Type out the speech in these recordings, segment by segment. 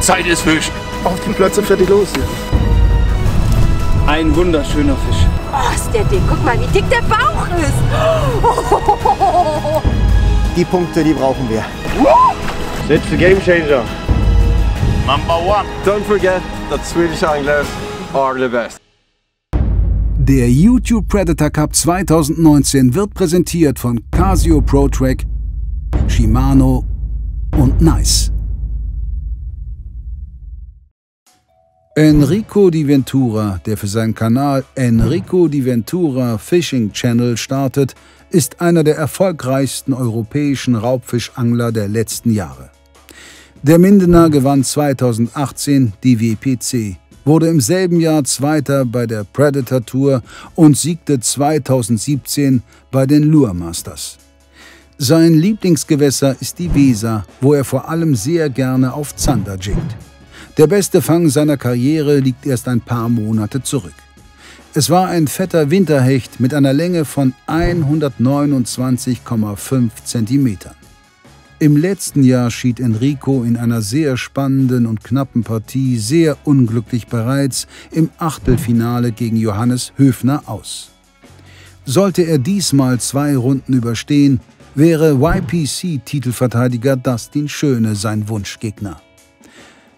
Zeit ist Fisch. Auf die Plätze, fertig, los hier. Ein wunderschöner Fisch. Oh, ist der dick. Guck mal, wie dick der Bauch ist. Die Punkte, die brauchen wir. It's the game changer. Number one. Don't forget that Swedish anglers are the best. Der YouTube Predator Cup 2019 wird präsentiert von Casio Pro Track, Shimano und Nice. Enrico Di Ventura, der für seinen Kanal Enrico Di Ventura Fishing Channel startet, ist einer der erfolgreichsten europäischen Raubfischangler der letzten Jahre. Der Mindener gewann 2018 die WPC, wurde im selben Jahr Zweiter bei der Predator Tour und siegte 2017 bei den Lure Masters. Sein Lieblingsgewässer ist die Weser, wo er vor allem sehr gerne auf Zander jiggt. Der beste Fang seiner Karriere liegt erst ein paar Monate zurück. Es war ein fetter Winterhecht mit einer Länge von 129,5 cm. Im letzten Jahr schied Enrico in einer sehr spannenden und knappen Partie sehr unglücklich bereits im Achtelfinale gegen Johannes Höfner aus. Sollte er diesmal 2 Runden überstehen, wäre YPC-Titelverteidiger Dustin Schöne sein Wunschgegner.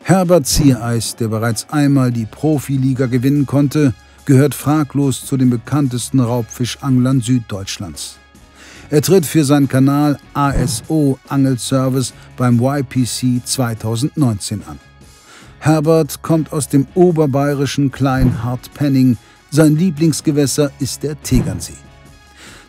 Herbert Ziereis, der bereits einmal die Profiliga gewinnen konnte, gehört fraglos zu den bekanntesten Raubfischanglern Süddeutschlands. Er tritt für seinen Kanal ASO Angelservice beim YPC 2019 an. Herbert kommt aus dem oberbayerischen Kleinhardt-Penning. Sein Lieblingsgewässer ist der Tegernsee.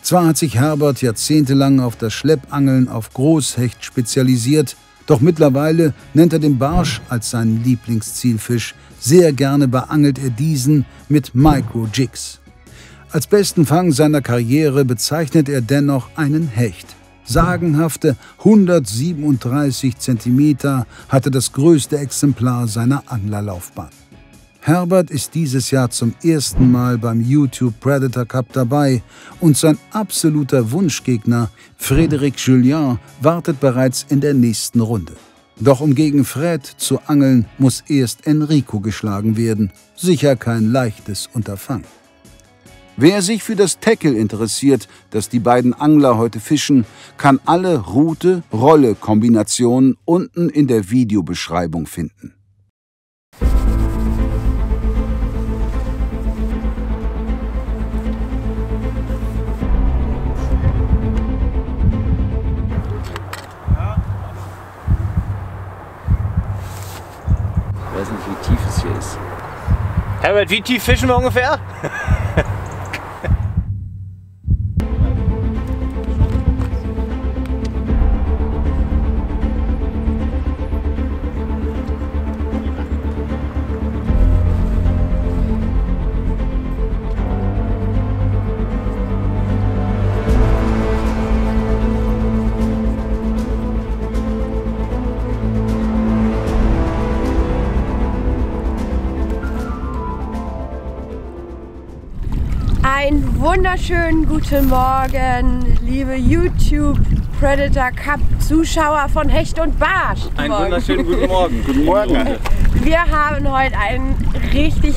Zwar hat sich Herbert jahrzehntelang auf das Schleppangeln auf Großhecht spezialisiert, doch mittlerweile nennt er den Barsch als seinen Lieblingszielfisch. Sehr gerne beangelt er diesen mit Micro-Jigs. Als besten Fang seiner Karriere bezeichnet er dennoch einen Hecht. Sagenhafte 137 cm hatte das größte Exemplar seiner Anglerlaufbahn. Herbert ist dieses Jahr zum ersten Mal beim YouTube Predator Cup dabei und sein absoluter Wunschgegner, Frédéric Julien, wartet bereits in der nächsten Runde. Doch um gegen Fred zu angeln, muss erst Enrico geschlagen werden. Sicher kein leichtes Unterfangen. Wer sich für das Tackle interessiert, das die beiden Angler heute fischen, kann alle Route-Rolle-Kombinationen unten in der Videobeschreibung finden. Ich weiß nicht, wie tief es hier ist. Herbert, wie tief fischen wir ungefähr? Einen wunderschönen guten Morgen, liebe YouTube Predator Cup Zuschauer von Hecht und Barsch. Einen wunderschönen guten Morgen. Guten Morgen. Wir haben heute ein richtig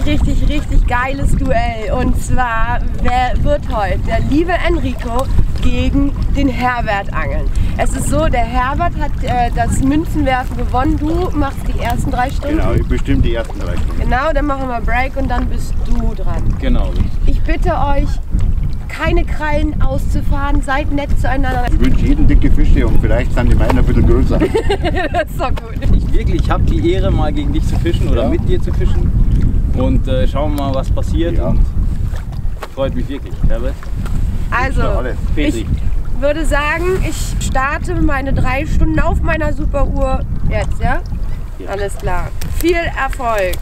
geiles Duell. Und zwar wird heute der liebe Enrico gegen den Herbert angeln. Es ist so, der Herbert hat das Münzenwerfen gewonnen. Du machst die ersten 3 Stunden. Genau, ich bestimme die ersten 3 Stunden. Genau, dann machen wir Break und dann bist du dran. Genau. Ich bitte euch, keine Krallen auszufahren, seid nett zueinander. Ich wünsche jedem dicke Fische und vielleicht sind die meinen ein bisschen größer. Das ist doch gut. Ich habe die Ehre, mal gegen dich zu fischen oder mit dir zu fischen. Und schauen wir mal, was passiert. Ja. Und freut mich wirklich, Herbert. Also, ich würde sagen, ich starte meine 3 Stunden auf meiner Superuhr jetzt, ja? Ja. Alles klar. Viel Erfolg!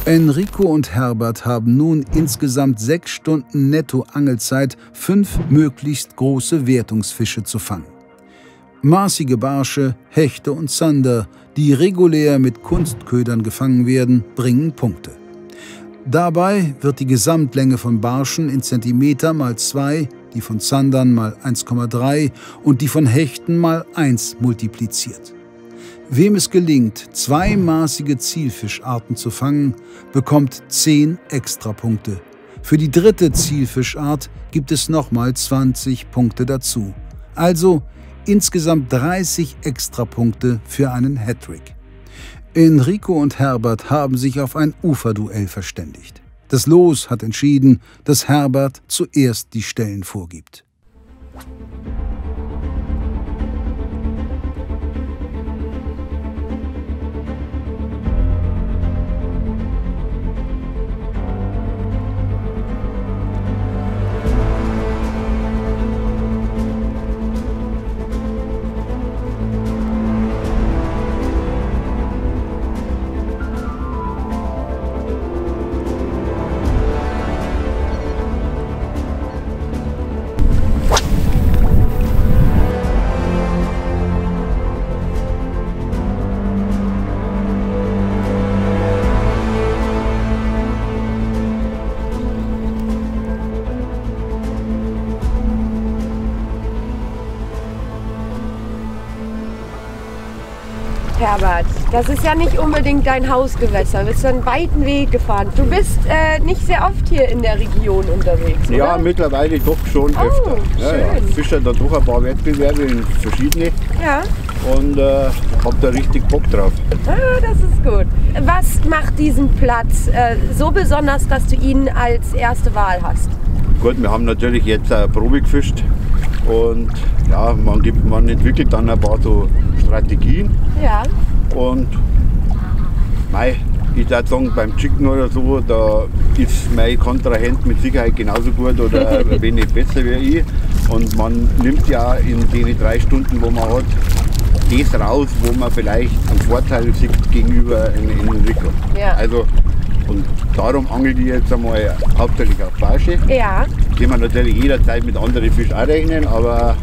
Enrico und Herbert haben nun insgesamt 6 Stunden Netto-Angelzeit, 5 möglichst große Wertungsfische zu fangen. Maßige Barsche, Hechte und Zander, die regulär mit Kunstködern gefangen werden, bringen Punkte. Dabei wird die Gesamtlänge von Barschen in Zentimeter mal 2, die von Zandern mal 1,3 und die von Hechten mal 1 multipliziert. Wem es gelingt, zweimaßige Zielfischarten zu fangen, bekommt 10 Extrapunkte. Für die dritte Zielfischart gibt es nochmal 20 Punkte dazu. Also insgesamt 30 Extrapunkte für einen Hattrick. Enrico und Herbert haben sich auf ein Uferduell verständigt. Das Los hat entschieden, dass Herbert zuerst die Stellen vorgibt. Herbert, das ist ja nicht unbedingt dein Hausgewässer. Du bist einen weiten Weg gefahren. Du bist nicht sehr oft hier in der Region unterwegs, oder? Ja, mittlerweile doch schon öfter. Ja, schön. Fischer da doch ein paar Wettbewerbe in verschiedene Ja. und hab da richtig Bock drauf. Ah, das ist gut. Was macht diesen Platz so besonders, dass du ihn als erste Wahl hast? Gut, wir haben natürlich jetzt Probe gefischt und ja, man entwickelt dann ein paar so Strategien Ja. und ich würde sagen, beim Chicken oder so, da ist mein Kontrahent mit Sicherheit genauso gut oder wenn nicht besser wie ich. Und man nimmt ja in den 3 Stunden, wo man hat, das raus, wo man vielleicht einen Vorteil sieht gegenüber in Enrico. Ja. Also, und darum angel ich jetzt einmal hauptsächlich auf Barsche. Ja. Kann man natürlich jederzeit mit anderen Fischen auch rechnen, aber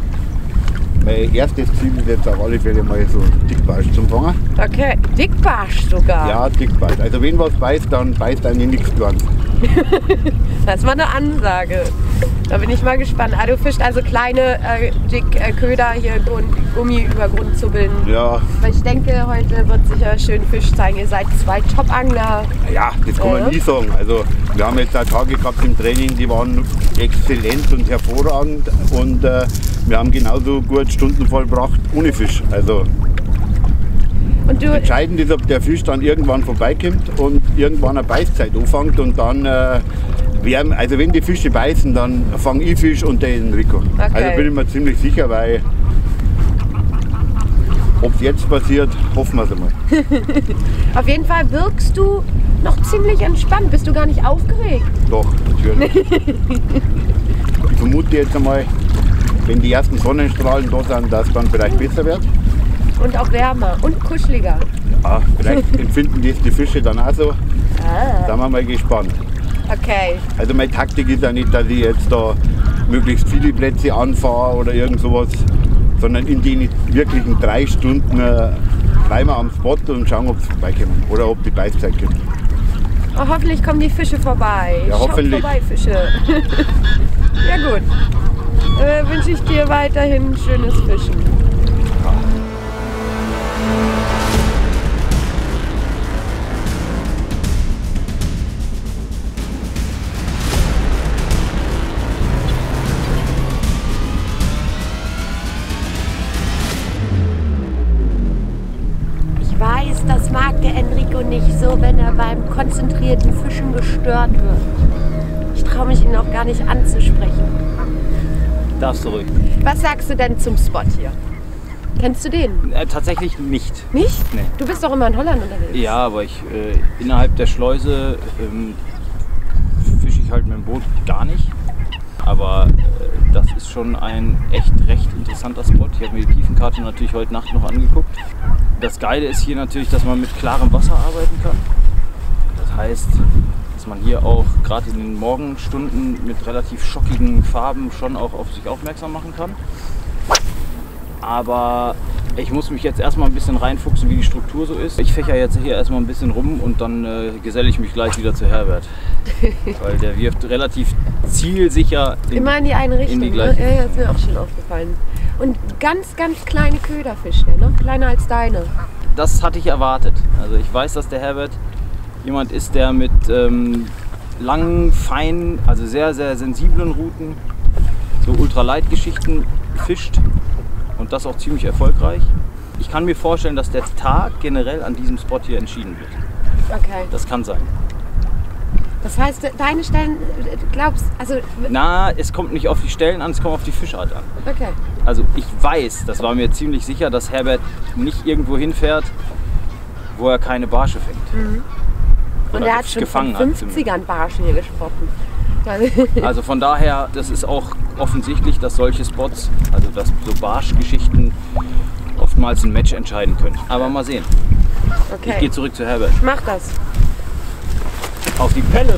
mein erstes Ziel ist jetzt auf alle Fälle mal so Dickbarsch zum Fangen. Okay, Dickbarsch sogar. Ja, Dickbarsch. Also wenn was beißt, dann beißt einem nichts Kleines. Das ist mal eine Ansage. Da bin ich mal gespannt. Ah, du fischst also kleine Köder hier, Gummi über Grundzubbeln. Ja, Aber ich denke, heute wird sicher schön Fisch zeigen. Ihr seid 2 Top-Angler. ja, das kann man nie sagen. Also wir haben jetzt auch Tage gehabt im Training, die waren exzellent und hervorragend und wir haben genauso gut Stunden vollbracht ohne Fisch. Also Und du, entscheidend ist, ob der Fisch dann irgendwann vorbeikommt und irgendwann eine Beißzeit anfängt und dann also wenn die Fische beißen, dann fange ich Fisch und der Enrico. Okay. Also bin ich mir ziemlich sicher, weil ob es jetzt passiert, hoffen wir es einmal. auf jeden Fall wirkst du noch ziemlich entspannt. Bist du gar nicht aufgeregt? Doch, natürlich. Ich vermute jetzt einmal, wenn die ersten Sonnenstrahlen da sind, dass es dann vielleicht besser wird. Und auch wärmer und kuscheliger. Ja, vielleicht empfinden das die Fische dann auch so. Da sind wir mal gespannt. Okay. Also meine Taktik ist ja nicht, dass ich jetzt da möglichst viele Plätze anfahre oder irgend sowas, sondern in den wirklichen 3 Stunden bleiben wir am Spot und schauen, ob sie vorbeikommen oder ob die Beißzeit kommt. Oh, hoffentlich kommen die Fische vorbei. Ja, hoffentlich. Schaut vorbei, Fische. Ja gut. Wünsche ich dir weiterhin schönes Fischen. Ich weiß, das mag der Enrico nicht so, wenn er beim konzentrierten Fischen gestört wird. Ich traue mich ihn auch gar nicht anzusprechen. Darfst du ruhig. Was sagst du denn zum Spot hier? Kennst du den? Tatsächlich nicht. Nicht? Nee. Du bist doch immer in Holland unterwegs. Ja, aber ich innerhalb der Schleuse fische ich halt mit dem Boot gar nicht. Aber das ist schon ein echt recht interessanter Spot. Ich habe mir die Tiefenkarte natürlich heute Nacht noch angeguckt. Das Geile ist hier natürlich, dass man mit klarem Wasser arbeiten kann. Das heißt, dass man hier auch gerade in den Morgenstunden mit relativ schockigen Farben schon auch auf sich aufmerksam machen kann. Aber Ich muss mich jetzt erstmal ein bisschen reinfuchsen, wie die Struktur so ist. Ich fächer jetzt hier erstmal ein bisschen rum und dann geselle ich mich gleich wieder zu Herbert. Weil der wirft relativ zielsicher immer in die eine Richtung. In die gleiche. Ne? Ja, ist mir auch schon aufgefallen. Und ganz, ganz kleine Köderfische, ne? Kleiner als deine. Das hatte ich erwartet. Also ich weiß, dass der Herbert jemand ist, der mit langen, feinen, also sehr, sehr sensiblen Routen so Ultralight-Geschichten fischt und das auch ziemlich erfolgreich. Ich kann mir vorstellen, dass der Tag generell an diesem Spot hier entschieden wird. Okay. Das kann sein. Das heißt, deine Stellen, glaubst also... Na, es kommt nicht auf die Stellen an, es kommt auf die Fischart an. Okay. Also ich weiß, das war mir ziemlich sicher, dass Herbert nicht irgendwo hinfährt, wo er keine Barsche fängt. Mhm. Und er hat schon von 50ern Barschen hier gesprochen. Also von daher, das ist auch offensichtlich, dass solche Spots, also dass so Barschgeschichten oftmals ein Match entscheiden können. Aber mal sehen. Okay. Ich gehe zurück zu Herbert. Mach das. Auf die Pelle.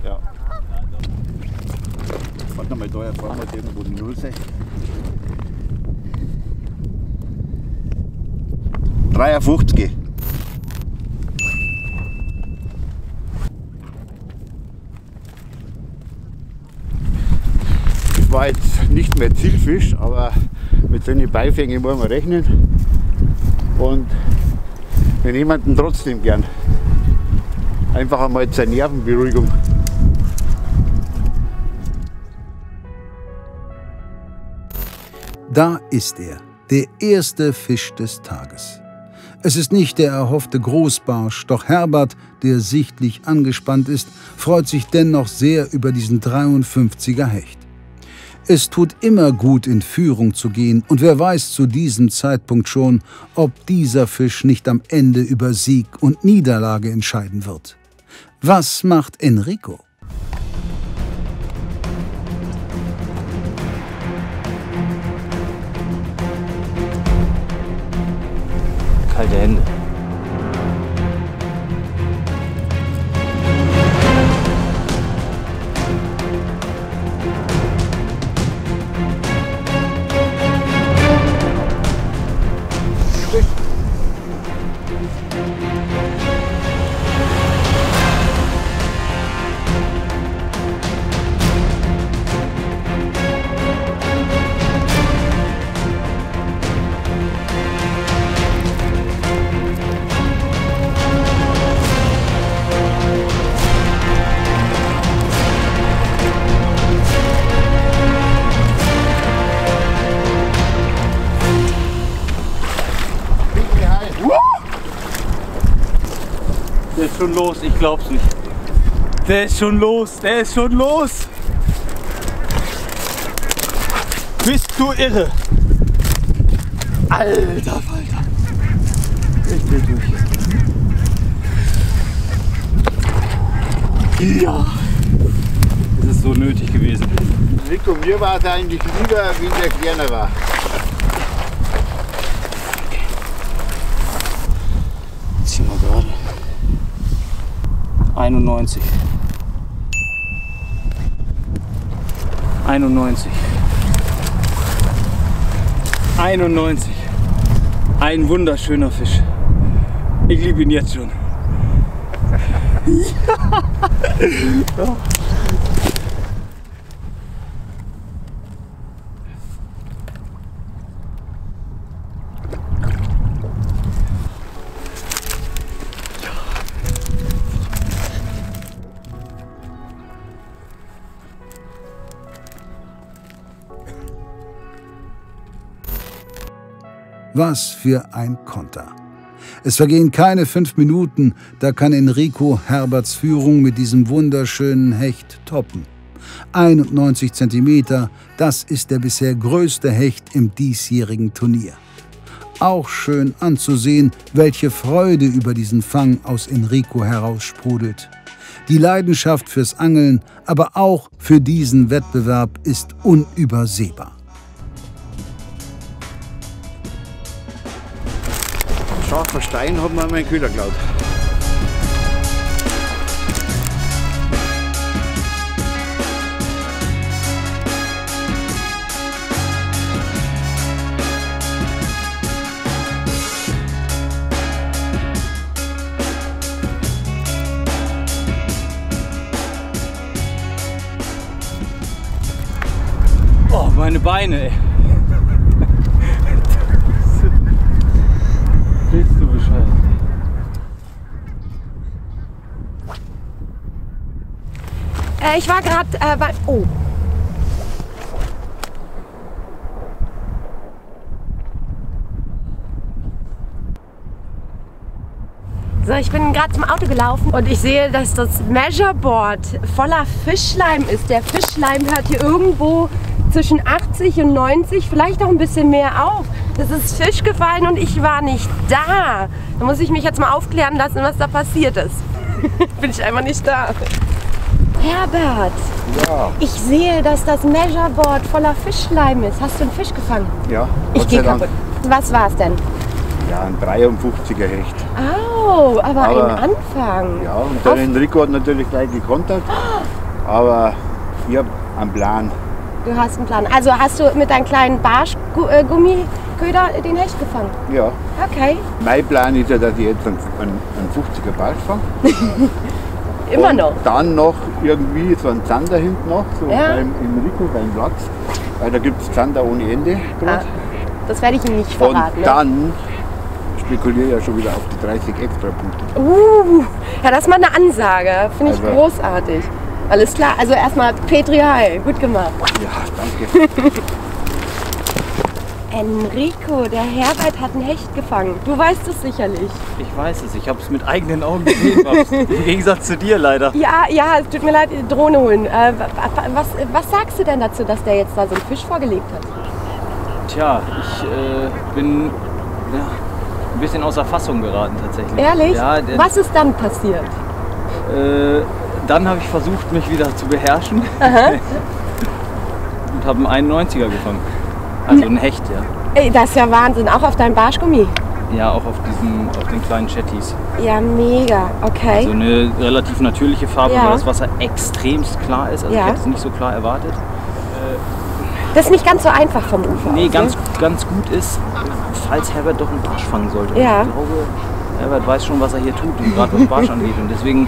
Ja. Warte mal, da erfahren wir irgendwo die 0 sein. 53. Das war jetzt nicht mehr Zielfisch, aber mit solchen Beifängen wollen wir rechnen. Und wir nehmen ihn trotzdem gern. Einfach einmal zur Nervenberuhigung. Da ist er, der erste Fisch des Tages. Es ist nicht der erhoffte Großbarsch, doch Herbert, der sichtlich angespannt ist, freut sich dennoch sehr über diesen 53er Hecht. Es tut immer gut, in Führung zu gehen, und wer weiß zu diesem Zeitpunkt schon, ob dieser Fisch nicht am Ende über Sieg und Niederlage entscheiden wird. Was macht Enrico? Kalte Hände. Der ist schon los, ich glaub's nicht. Der ist schon los, der ist schon los. Bist du irre? Alter Falter. Ich will durch. Ja. Das ist so nötig gewesen. Nico, mir war es eigentlich lieber, wie der kleiner war. Zieh mal gerade. 91. 91. 91. Ein wunderschöner Fisch. Ich liebe ihn jetzt schon. Ja. Was für ein Konter. Es vergehen keine 5 Minuten, da kann Enrico Herberts Führung mit diesem wunderschönen Hecht toppen. 91 cm, das ist der bisher größte Hecht im diesjährigen Turnier. Auch schön anzusehen, welche Freude über diesen Fang aus Enrico heraussprudelt. Die Leidenschaft fürs Angeln, aber auch für diesen Wettbewerb ist unübersehbar. Scharfer Stein hat mir meinen Köder geklaut. Oh, meine Beine, ey. Bist du bescheuert? Ich war gerade bei... Oh. So, ich bin gerade zum Auto gelaufen und ich sehe, dass das Measureboard voller Fischleim ist. Der Fischleim hört hier irgendwo zwischen 80 und 90, vielleicht auch ein bisschen mehr auf. Das ist Fisch gefallen und ich war nicht da. Da muss ich mich jetzt mal aufklären lassen, was da passiert ist. Bin ich einfach nicht da. Herbert, Ja. ich sehe, dass das Measureboard voller Fischleim ist. Hast du einen Fisch gefangen? Ja, Ich Gott gehe sei Dank. kaputt. Was war es denn? Ja, ein 53er Hecht. Oh, aber Aber- ein Anfang. Ja, und der Enrico hat natürlich gleich gekontert. Aber ich habe einen Plan. Du hast einen Plan. Also hast du mit deinem kleinen Barschgummiköder den Hecht gefangen? Ja. Okay, Mein Plan ist ja, dass ich jetzt einen 50er Barsch fange. immer und noch. Dann noch irgendwie so einen Zander hinten noch, so Ja. beim Enrico, beim Platz. Weil da gibt es Zander ohne Ende. Ah, das werde ich ihm nicht Und verraten. Ne? dann spekuliere ich ja schon wieder auf die 30 Extrapunkte. Ja, das ist mal eine Ansage. Finde ich Also- großartig. Alles klar. Also erstmal Petri Heil. Gut gemacht. Ja, danke. Enrico, der Herbert hat einen Hecht gefangen. Du weißt es sicherlich. Ich weiß es, ich habe es mit eigenen Augen gesehen, Babs. Im Gegensatz zu dir leider. Ja, es tut mir leid, die Drohne holen. Was sagst du denn dazu, dass der jetzt da so einen Fisch vorgelegt hat? Tja, ich bin ein bisschen außer Fassung geraten tatsächlich. Ehrlich? Ja, Was ist dann passiert? dann habe ich versucht, mich wieder zu beherrschen und habe einen 91er gefangen. Also ein Hecht, ja. Ey, das ist ja Wahnsinn. Auch auf deinem Barschgummi? Ja, auch auf den kleinen Chattis. Ja, mega. Okay. Also eine relativ natürliche Farbe, Ja. weil das Wasser extremst klar ist. Also Ja. ich hätte es nicht so klar erwartet. Das ist nicht ganz so einfach vom Ufer Nee, aus, ganz ne? gut ist, falls Herbert doch einen Barsch fangen sollte. Ja. Ich glaube, Herbert weiß schon, was er hier tut, und gerade was Barsch angeht. Und deswegen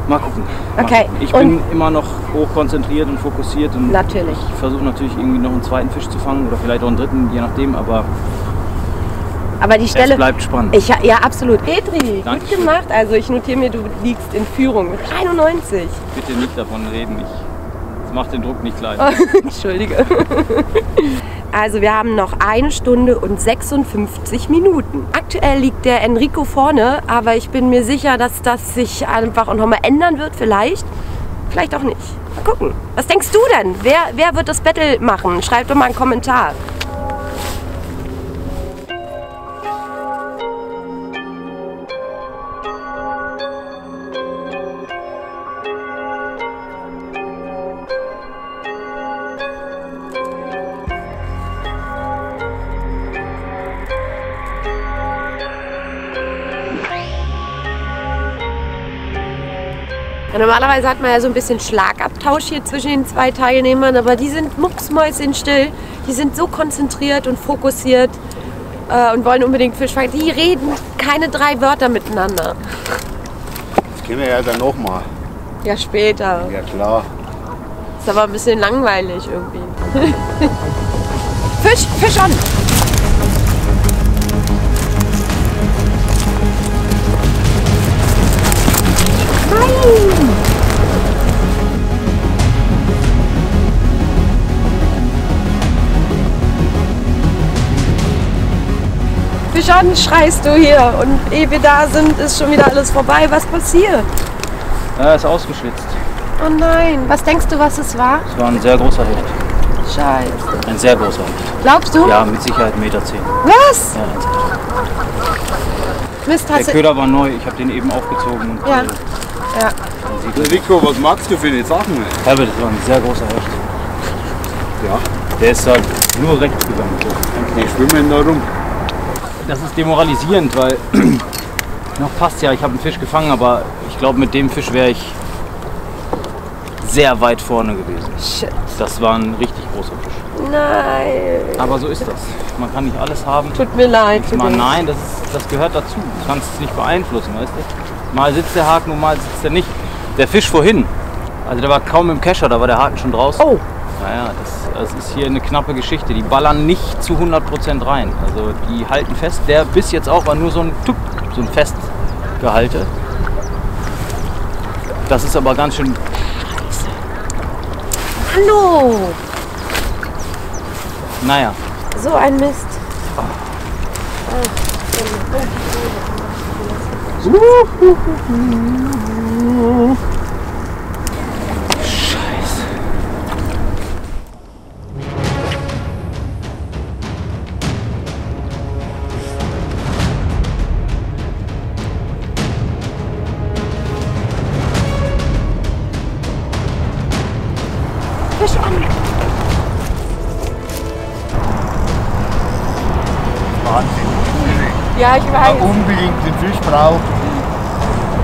mal gucken. Okay, Ich und- bin immer noch hoch konzentriert und fokussiert. Und Natürlich. ich versuche natürlich irgendwie noch einen zweiten Fisch zu fangen oder vielleicht auch einen dritten, je nachdem. Aber Aber die Stelle... es bleibt spannend. Ja, absolut. Petri, gut Dankeschön. gemacht. Also ich notiere mir, du liegst in Führung mit 91. Bitte nicht davon reden. Das macht den Druck nicht klein. Entschuldige. Also wir haben noch 1 Stunde und 56 Minuten. Aktuell liegt der Enrico vorne, aber ich bin mir sicher, dass das sich einfach noch mal ändern wird. Vielleicht auch nicht. Mal gucken. Was denkst du denn? Wer wird das Battle machen? Schreib doch mal einen Kommentar. Ja, normalerweise hat man ja so ein bisschen Schlagabtausch hier zwischen den zwei Teilnehmern, aber die sind mucksmäuschenstill. Die sind so konzentriert und fokussiert. und wollen unbedingt Fisch fangen. Die reden keine 3 Wörter miteinander. Das können wir ja dann noch mal. Ja, später. Ja klar. Ist aber ein bisschen langweilig irgendwie. Fisch an! Nein! Fisch an, schreist du hier. Und ehe wir da sind, ist schon wieder alles vorbei. Was passiert? Er ist ausgeschwitzt. Oh nein. Was denkst du, was es war? Es war ein sehr großer Hecht. Scheiße. Ein sehr großer Hecht. Glaubst du? Ja, mit Sicherheit 1,10 Meter. Was? Ja, Mist, der hast du... Köder war neu, ich habe den eben aufgezogen. Und, Ja. Ja. Rico, was magst du für die Sachen? Herbert, das war ein sehr großer Hecht. Ja, Der ist halt nur rechts gegangen. die schwimmen da rum. Das ist demoralisierend, weil noch passt ja, ich habe einen Fisch gefangen, aber ich glaube, mit dem Fisch wäre ich sehr weit vorne gewesen. Shit. Das war ein richtig großer Fisch. Nein. Aber so ist das. Man kann nicht alles haben. Tut mir leid. für Mal dich. nein, das gehört dazu. Du kannst es nicht beeinflussen, weißt du? Mal sitzt der Haken und mal sitzt er nicht. Der Fisch vorhin, also der war kaum im Kescher, da war der Haken schon draußen. Oh. Naja, das ist hier eine knappe Geschichte. Die ballern nicht zu 100% rein. Also die halten fest. Der bis jetzt auch war nur so ein Tup, so ein Festgehalte. Das ist aber ganz schön scheiße. Hallo. Naja, So ein Mist. scheiße. Fisch an. Wahnsinn. Ja, ich weiß. Unbedingt den Fisch braucht.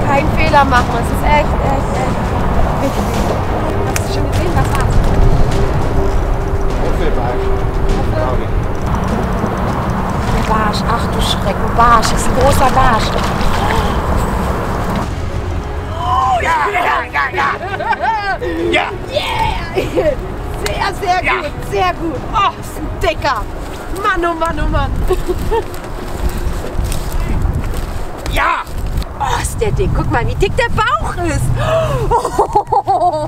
Kein Fehler machen. Es ist echt wichtig. Hast du schon gesehen, was war's? Barsch, ach du Schrecken, Barsch, ist ein großer Barsch. Ja! Sehr, sehr gut, sehr gut. Oh, ist ein Dicker. Mann, oh Mann, oh Mann. Ja! Oh, ist der dick. Guck mal, wie dick der Bauch ist. Oh,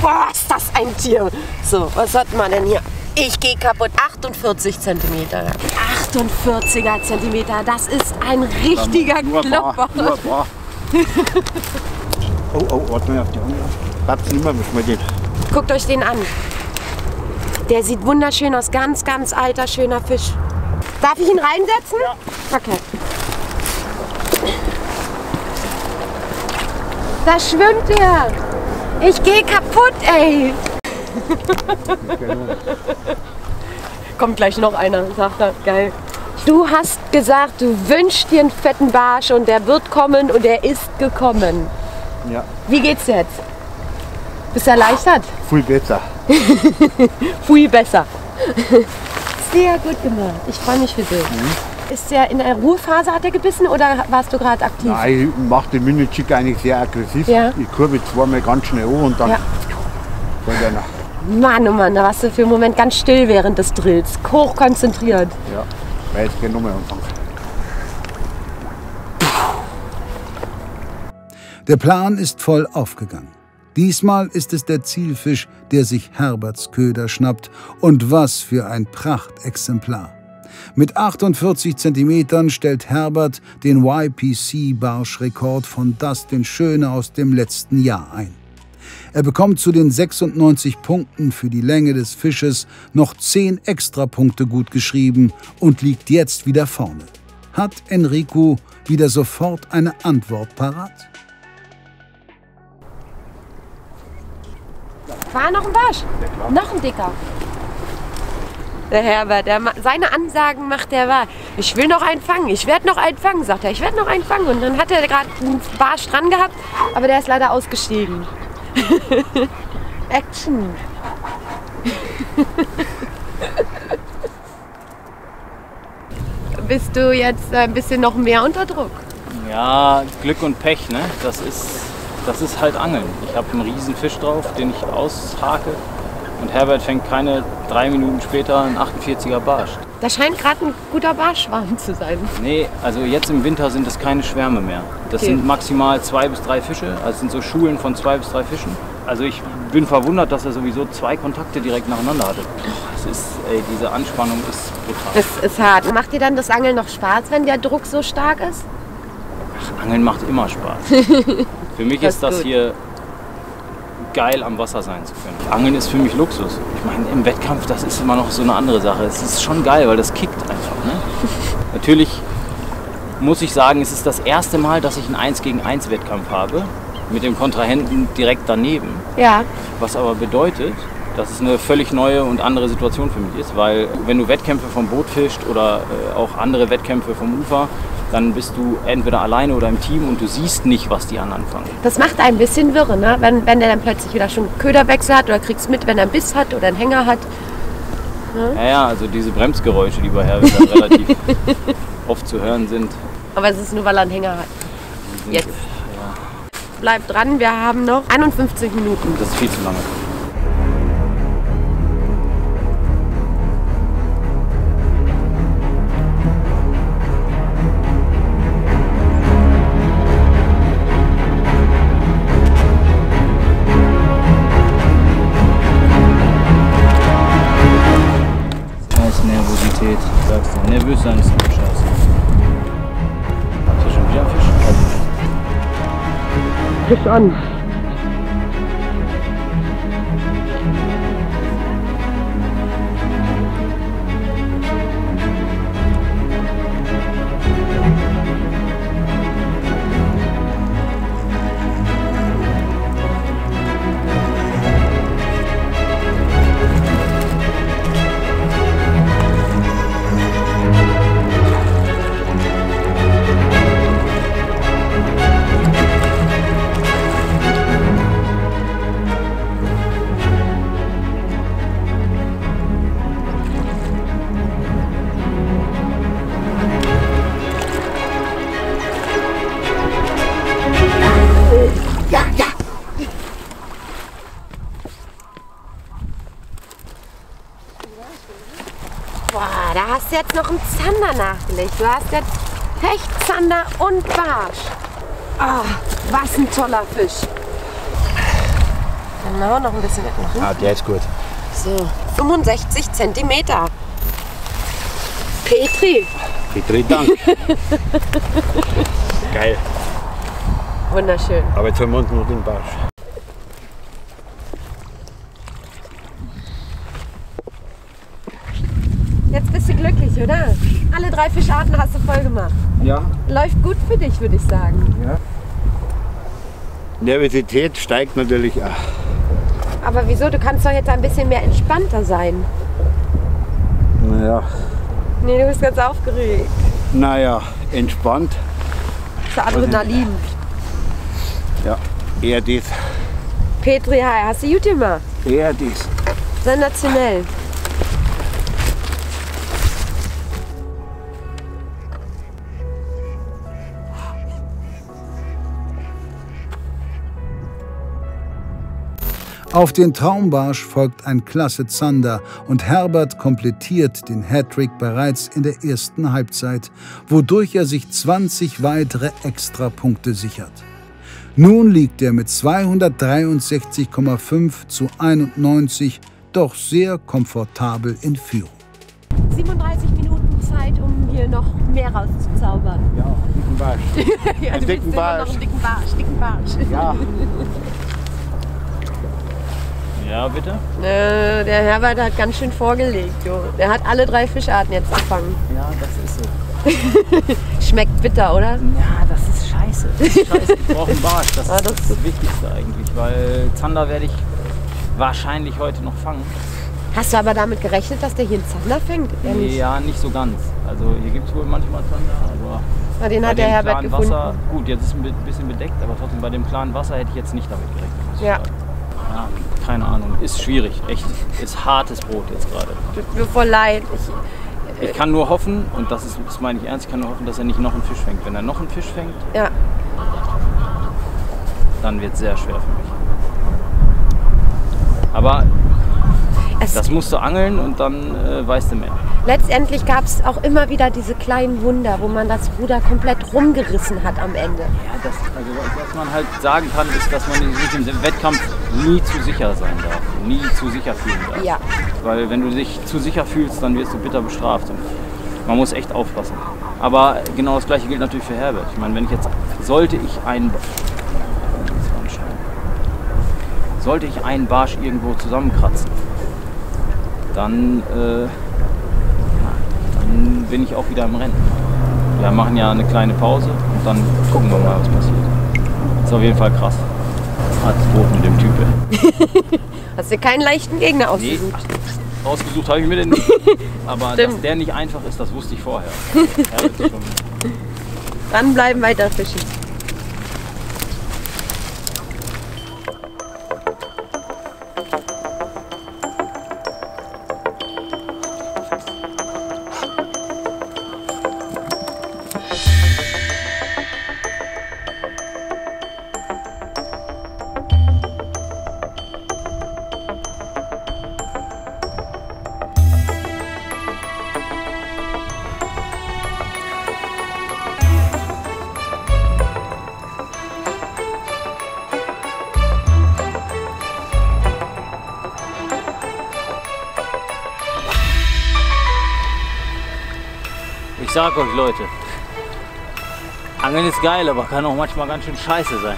boah, ist das ein Tier. So, was hat man denn hier? Ich gehe kaputt. 48 cm. 48er Zentimeter. Das ist ein richtiger Klopper. Oh, warte mal auf die andere. Platz nicht mehr, müssen wir den. Guckt euch den an. Der sieht wunderschön aus. Ganz, ganz alter, schöner Fisch. Darf ich ihn reinsetzen? Ja. Okay. Da schwimmt er. Ich gehe kaputt, ey. Kommt gleich noch einer, sagt er. Geil. Du hast gesagt, du wünschst dir einen fetten Barsch und der wird kommen und er ist gekommen. Ja. Wie geht's jetzt? Bist du erleichtert? Viel besser. Viel besser. Sehr gut gemacht. Ich freue mich für dich. Ist der in der Ruhephase, hat er gebissen oder warst du gerade aktiv? Nein, ich mache den Mini-Chick eigentlich sehr aggressiv. Ja. Ich kurbel zweimal ganz schnell an und dann Ja. fällt er nach. Mann, oh Mann, da warst du für einen Moment ganz still während des Drills. Hochkonzentriert. Ja, weil jetzt gerne nochmal anfangen. Der Plan ist voll aufgegangen. Diesmal ist es der Zielfisch, der sich Herberts Köder schnappt. Und was für ein Prachtexemplar. Mit 48 Zentimetern stellt Herbert den YPC-Barschrekord von Dustin Schöne aus dem letzten Jahr ein. Er bekommt zu den 96 Punkten für die Länge des Fisches noch 10 Extrapunkte gutgeschrieben und liegt jetzt wieder vorne. Hat Enrico wieder sofort eine Antwort parat? War noch ein Barsch? Noch ein dicker. Der Herbert, seine Ansagen macht er wahr. Ich will noch einen fangen, ich werde noch einen fangen, sagt er. Ich werde noch einen fangen. Und dann hat er gerade einen Barsch dran gehabt, aber der ist leider ausgestiegen. Action. bist du jetzt ein bisschen noch mehr unter Druck. Ja, Glück und Pech, ne? Das ist halt Angeln. Ich habe einen riesen Fisch drauf, den ich aushake. Und Herbert fängt keine 3 Minuten später einen 48er Barsch. Da scheint gerade ein guter Barschschwarm zu sein. Nee, also jetzt im Winter sind es keine Schwärme mehr. Das Okay. sind maximal 2 bis 3 Fische. Also es sind so Schulen von 2 bis 3 Fischen. Also ich bin verwundert, dass er sowieso 2 Kontakte direkt nacheinander hatte. Diese Anspannung ist brutal. Es ist hart. Macht dir dann das Angeln noch Spaß, wenn der Druck so stark ist? Angeln macht immer Spaß. Für mich Das ist das gut. hier geil, am Wasser sein zu können. Angeln ist für mich Luxus. Ich meine, im Wettkampf, das ist immer noch so eine andere Sache. Es ist schon geil, weil das kickt einfach. Ne? Natürlich muss ich sagen, es ist das erste Mal, dass ich einen 1-gegen-1 Wettkampf habe. Mit dem Kontrahenten direkt daneben. Ja. Was aber bedeutet, dass es eine völlig neue und andere Situation für mich ist. Weil wenn du Wettkämpfe vom Boot fischt oder auch andere Wettkämpfe vom Ufer, dann bist du entweder alleine oder im Team und du siehst nicht, was die anderen fangen. Das macht ein bisschen wirre, ne? Wenn der dann plötzlich wieder schon einen Köderwechsel hat oder kriegst mit, wenn er einen Biss hat oder einen Hänger hat. Ja, also diese Bremsgeräusche, die bei Herbert dann relativ oft zu hören sind. Aber es ist nur, weil er einen Hänger hat. die sind- Jetzt. Bleib dran, wir haben noch 51 Minuten. Das ist viel zu lange. Scheiß Nervosität, sagst du. Nervös sein ist immer scheiße. Hast du schon wieder einen Fisch? Fisch an. Boah, da hast du jetzt noch einen Zander nachgelegt. Du hast jetzt Hecht, Zander und Barsch. Ah, was ein toller Fisch. Genau, noch ein bisschen wegmachen. Ah, der ist gut. So, 65 Zentimeter. Petri. Petri, Dank. Geil. Wunderschön. Aber jetzt haben wir uns noch den Barsch. Jetzt bist du glücklich, oder? Alle 3 Fischarten hast du voll gemacht. Ja. Läuft gut für dich, würde ich sagen. Nervosität steigt natürlich auch. Aber wieso? Du kannst doch jetzt ein bisschen mehr entspannter sein. Naja, Nee, du bist ganz aufgeregt. entspannt. Das ist Adrenalin. Ja, eher das. Petri, hi, hast du gut gemacht? Eher das. Sensationell. Auf den Traumbarsch folgt ein klasse Zander und Herbert komplettiert den Hattrick bereits in der ersten Halbzeit, wodurch er sich 20 weitere Extrapunkte sichert. Nun liegt er mit 263,5 zu 91 doch sehr komfortabel in Führung. 37 Minuten Zeit, um hier noch mehr rauszuzaubern. Ja, dicken Barsch. Ja, Einen du dicken willst immer Barsch. noch einen dicken Barsch, dicken Barsch. Ja. Ja, bitte? Der Herbert hat ganz schön vorgelegt. Jo. Der hat alle 3 Fischarten jetzt gefangen. Ja, das ist so. Schmeckt bitter, oder? Ja, das ist scheiße. Das ist scheiße. Ich brauche einen Barsch. Das Ja, ist das das Wichtigste eigentlich, weil Zander werde ich wahrscheinlich heute noch fangen. Hast du aber damit gerechnet, dass der hier einen Zander fängt? Ja, nicht so ganz. Also hier gibt es wohl manchmal Zander, aber Na, den bei hat der dem Herbert klaren gefunden. Wasser, gut, jetzt ist es ein bisschen bedeckt, aber trotzdem bei dem klaren Wasser hätte ich jetzt nicht damit gerechnet. muss ich Ja. sagen. Ja, keine Ahnung, ist schwierig, echt, ist hartes Brot jetzt gerade. Tut mir voll leid. Ich kann nur hoffen, und das meine ich ernst, ich kann nur hoffen, dass er nicht noch einen Fisch fängt. Wenn er noch einen Fisch fängt, Ja. dann wird es sehr schwer für mich. Aber das musst du angeln und dann weißt du mehr. Letztendlich gab es auch immer wieder diese kleinen Wunder, wo man das Ruder komplett rumgerissen hat am Ende. Ja, was man halt sagen kann, ist, dass man sich im Wettkampf nie zu sicher sein darf. Nie zu sicher fühlen darf. Ja. Weil wenn du dich zu sicher fühlst, dann wirst du bitter bestraft. Und man muss echt aufpassen. Aber genau das Gleiche gilt natürlich für Herbert. Ich meine, sollte ich einen Barsch irgendwo zusammenkratzen, dann bin ich auch wieder im Rennen. Wir machen ja eine kleine Pause und dann gucken wir mal, was passiert. Ist auf jeden Fall krass. Hat's tot mit dem Typ. Hast du keinen leichten Gegner ausgesucht? Nee, ausgesucht habe ich mir den nicht. Aber dass der nicht einfach ist, das wusste ich vorher. Ja, das ist schon Dranbleiben, weiter fischen. Ich sag euch, Leute, Angeln ist geil, aber kann auch manchmal ganz schön scheiße sein.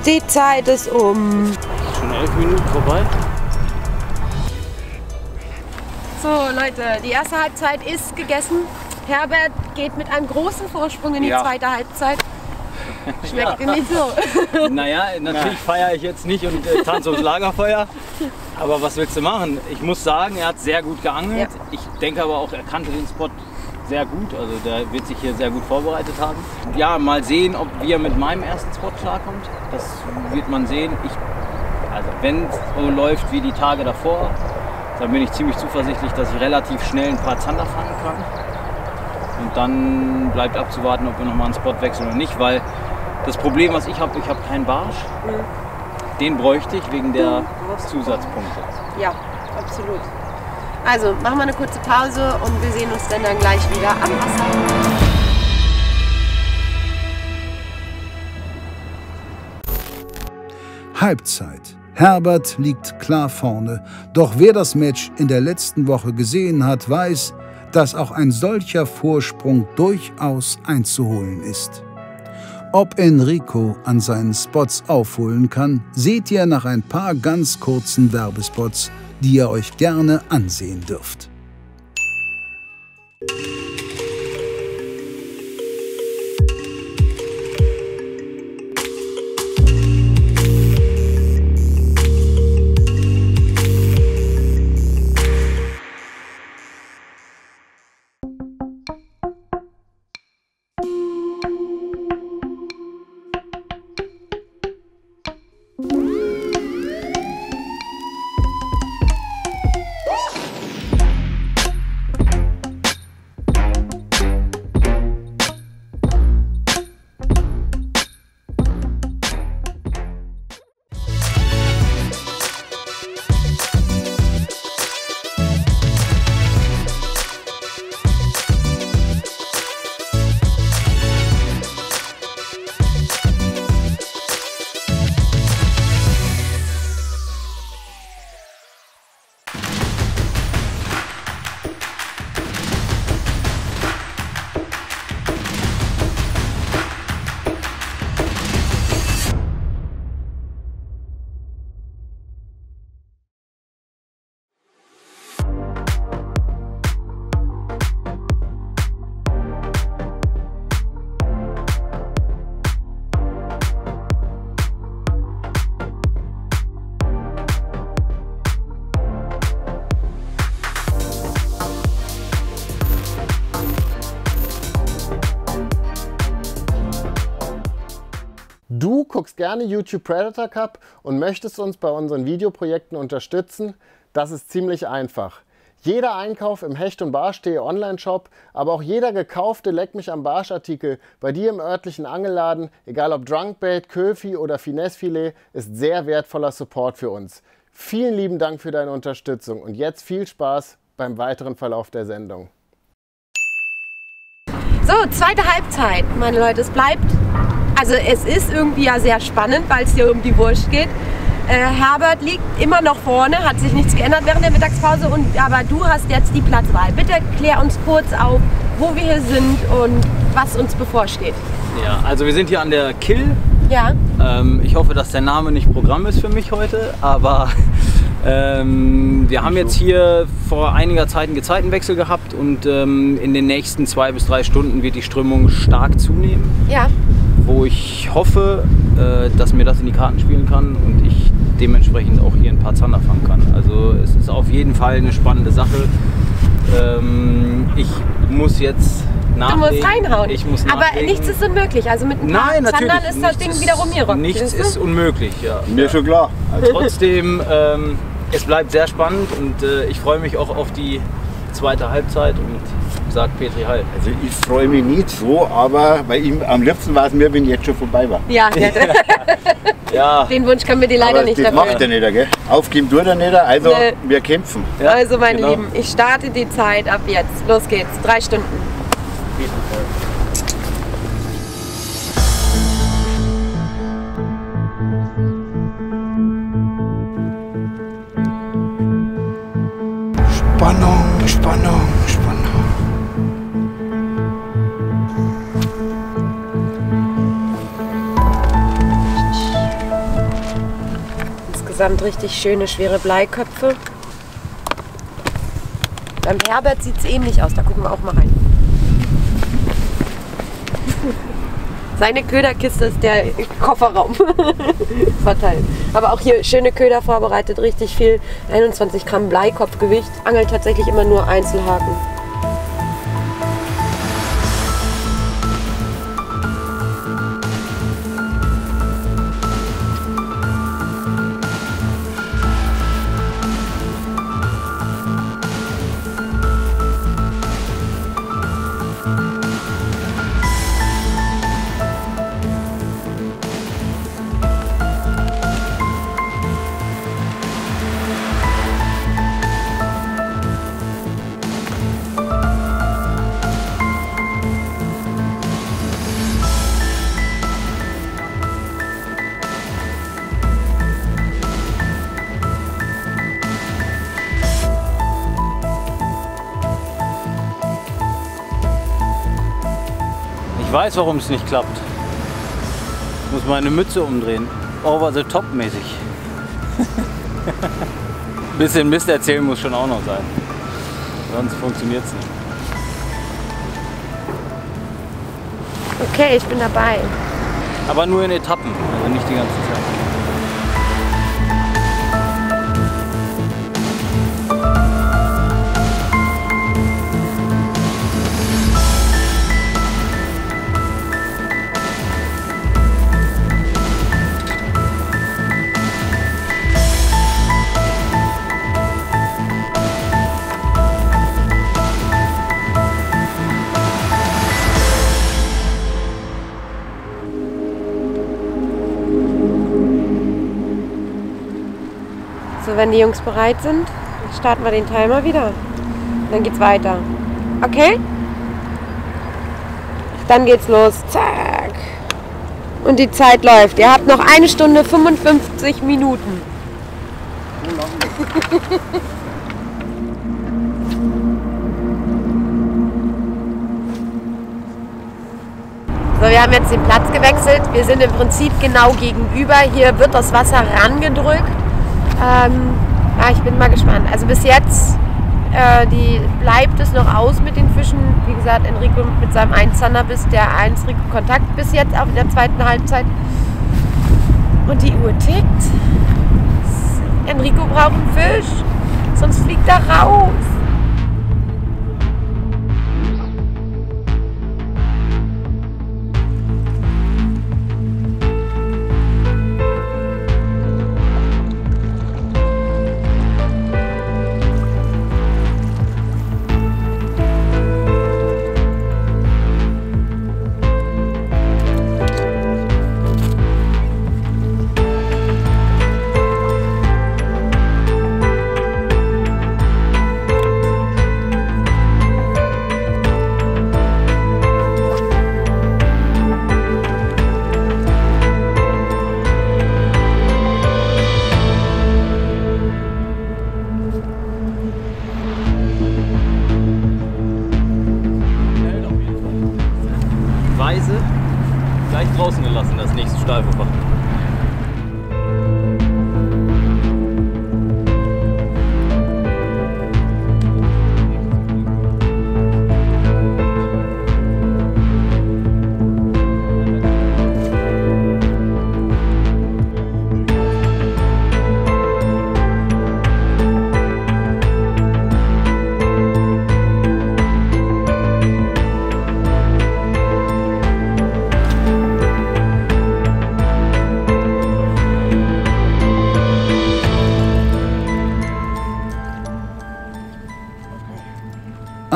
Die Zeit ist um. Schon 11 Minuten vorbei. So Leute, die erste Halbzeit ist gegessen. Herbert geht mit einem großen Vorsprung in die zweite Halbzeit. Schmeckt dir nicht so. Naja, natürlich feiere ich jetzt nicht und tanze ums Lagerfeuer. Aber was willst du machen? Ich muss sagen, er hat sehr gut geangelt. Ja. Ich denke aber auch, er kannte den Spot sehr gut. Also der wird sich hier sehr gut vorbereitet haben. Ja, mal sehen, wie er mit meinem ersten Spot klarkommt. Das wird man sehen. Also wenn es so läuft wie die Tage davor, dann bin ich ziemlich zuversichtlich, dass ich relativ schnell ein paar Zander fangen kann. Und dann bleibt abzuwarten, ob wir nochmal einen Spot wechseln oder nicht, weil das Problem, was ich habe keinen Barsch. Den bräuchte ich wegen der Zusatzpunkte. Ja, absolut. Also machen wir eine kurze Pause und wir sehen uns dann gleich wieder am Wasser. Halbzeit. Herbert liegt klar vorne. Doch wer das Match in der letzten Woche gesehen hat, weiß, dass auch ein solcher Vorsprung durchaus einzuholen ist. Ob Enrico an seinen Spots aufholen kann, seht ihr nach ein paar ganz kurzen Werbespots, die ihr euch gerne ansehen dürft. guckst gerne YouTube Predator Cup und möchtest uns bei unseren Videoprojekten unterstützen, das ist ziemlich einfach. Jeder Einkauf im Hecht- und Barsch.de Online-Shop, aber auch jeder gekaufte Leck mich am Barsch-Artikel bei dir im örtlichen Angelladen, egal ob Drunkbait, Köfi oder Finessefilet, ist sehr wertvoller Support für uns. Vielen lieben Dank für deine Unterstützung und jetzt viel Spaß beim weiteren Verlauf der Sendung. So, zweite Halbzeit, meine Leute, es bleibt, also es ist irgendwie ja sehr spannend, weil es hier um die Wurst geht. Herbert liegt immer noch vorne, hat sich nichts geändert während der Mittagspause, aber du hast jetzt die Platzwahl. Bitte klär uns kurz auf, wo wir hier sind und was uns bevorsteht. Ja, also wir sind hier an der Kill. Ja. Ich hoffe, dass der Name nicht Programm ist für mich heute, aber wir haben jetzt hier vor einiger Zeit einen Gezeitenwechsel gehabt und in den nächsten 2 bis 3 Stunden wird die Strömung stark zunehmen. Ja. Wo ich hoffe, dass mir das in die Karten spielen kann und ich dementsprechend auch hier ein paar Zander fangen kann. Also es ist auf jeden Fall eine spannende Sache. Ich muss jetzt nachlegen. Du musst reinhauen. Ich muss aber nachlegen. Nichts ist unmöglich. Also mit ein paar Zandern ist das Ding wieder rumgerockt. Nichts ist unmöglich, ja. Mir schon klar. Also trotzdem, es bleibt sehr spannend und ich freue mich auch auf die zweite Halbzeit und sagt Petri Heil. Also ich freue mich nicht so, aber weil ihm am liebsten war es mir, wenn jetzt schon vorbei war. Ja, ja. Den Wunsch können wir dir leider aber nicht das erfüllen. macht er nicht, gell? Aufgeben tut er nicht, also Nee. wir kämpfen. Ja, Also meine genau. Lieben, ich starte die Zeit ab jetzt. Los geht's, 3 Stunden. Spannung, Spannung, Spannung. Insgesamt richtig schöne, schwere Bleiköpfe. Beim Herbert sieht es ähnlich aus, da gucken wir auch mal rein. Seine Köderkiste ist der Kofferraum verteilt. Aber auch hier schöne Köder vorbereitet, richtig viel. 21 Gramm Bleikopfgewicht. Angelt tatsächlich immer nur Einzelhaken. Ich weiß, warum es nicht klappt. Ich muss meine Mütze umdrehen. Over the top mäßig. Bisschen Mist erzählen muss schon auch noch sein. Sonst funktioniert es nicht. Okay, ich bin dabei. Aber nur in Etappen, also nicht die ganze Zeit. So, wenn die Jungs bereit sind, starten wir den Timer wieder. Dann geht's weiter. Okay? Dann geht's los. Zack. Und die Zeit läuft. Ihr habt noch 1 Stunde 55 Minuten. So, wir haben jetzt den Platz gewechselt. Wir sind im Prinzip genau gegenüber. Hier wird das Wasser rangedrückt. Ich bin mal gespannt. Also bis jetzt bleibt es noch aus mit den Fischen. Wie gesagt, Enrico mit seinem Einzander bis der einzige Kontakt bis jetzt auf der zweiten Halbzeit. Und die Uhr tickt. Enrico braucht einen Fisch, sonst fliegt er raus.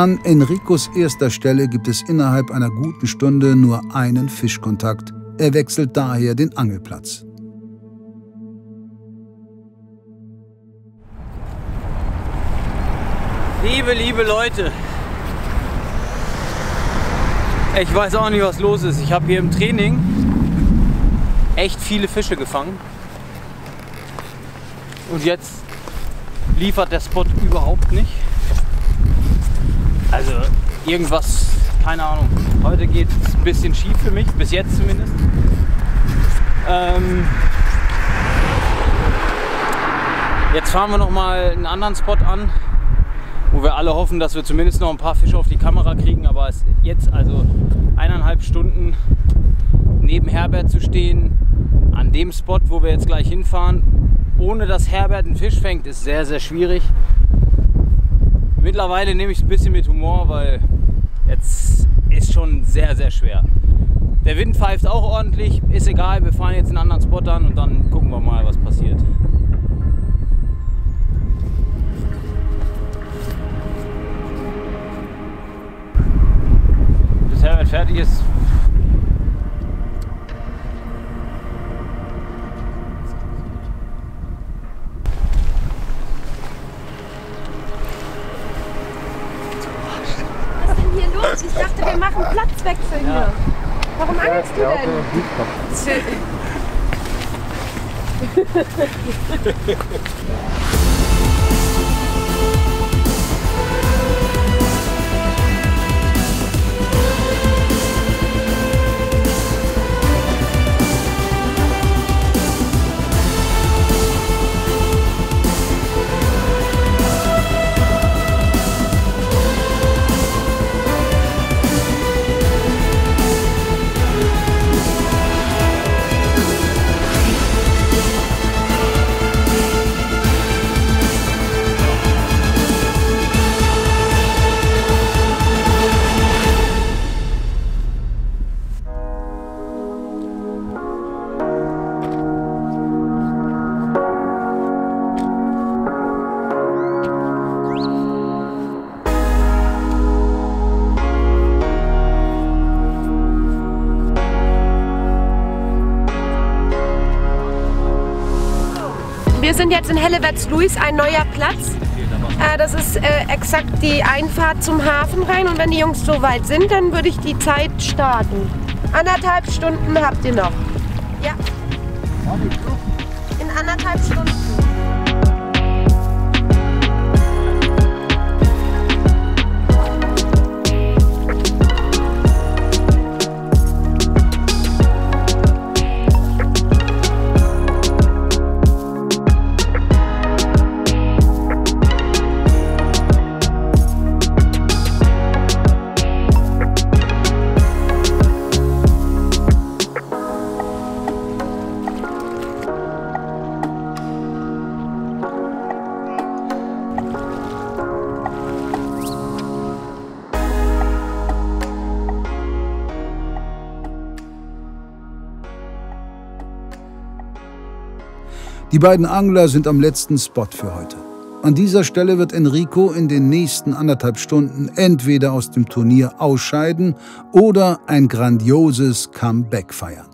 An Enricos erster Stelle gibt es innerhalb einer guten Stunde nur einen Fischkontakt. Er wechselt daher den Angelplatz. Liebe Leute, ich weiß auch nicht, was los ist. Ich habe hier im Training echt viele Fische gefangen und jetzt liefert der Spot überhaupt nicht. Also irgendwas, keine Ahnung. Heute geht es ein bisschen schief für mich, bis jetzt zumindest. Jetzt fahren wir noch mal einen anderen Spot an, wo wir alle hoffen, dass wir zumindest noch ein paar Fische auf die Kamera kriegen. Aber es jetzt also 1,5 Stunden neben Herbert zu stehen, an dem Spot, wo wir jetzt gleich hinfahren, ohne dass Herbert einen Fisch fängt, ist sehr, sehr schwierig. Mittlerweile nehme ich es ein bisschen mit Humor, weil jetzt ist schon sehr, sehr schwer. Der Wind pfeift auch ordentlich, ist egal, wir fahren jetzt einen anderen Spot an und dann gucken wir mal, was passiert. Bis Herbert fertig ist. Ich dachte, wir machen Platzwechsel hier. Warum angelst du denn? Wir sind jetzt in Hellewerts-Luis, ein neuer Platz. Das ist exakt die Einfahrt zum Hafen rein und wenn die Jungs so weit sind, dann würde ich die Zeit starten. 1,5 Stunden habt ihr noch. Ja. In 1,5 Stunden. Die beiden Angler sind am letzten Spot für heute. An dieser Stelle wird Enrico in den nächsten 1,5 Stunden entweder aus dem Turnier ausscheiden oder ein grandioses Comeback feiern.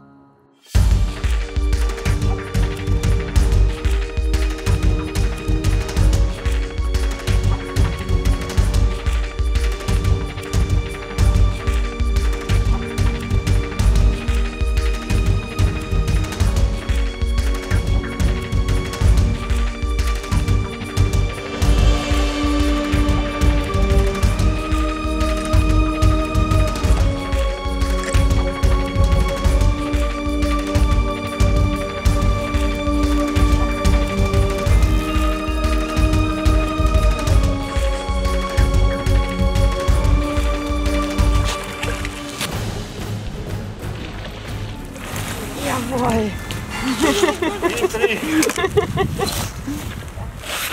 Jawohl.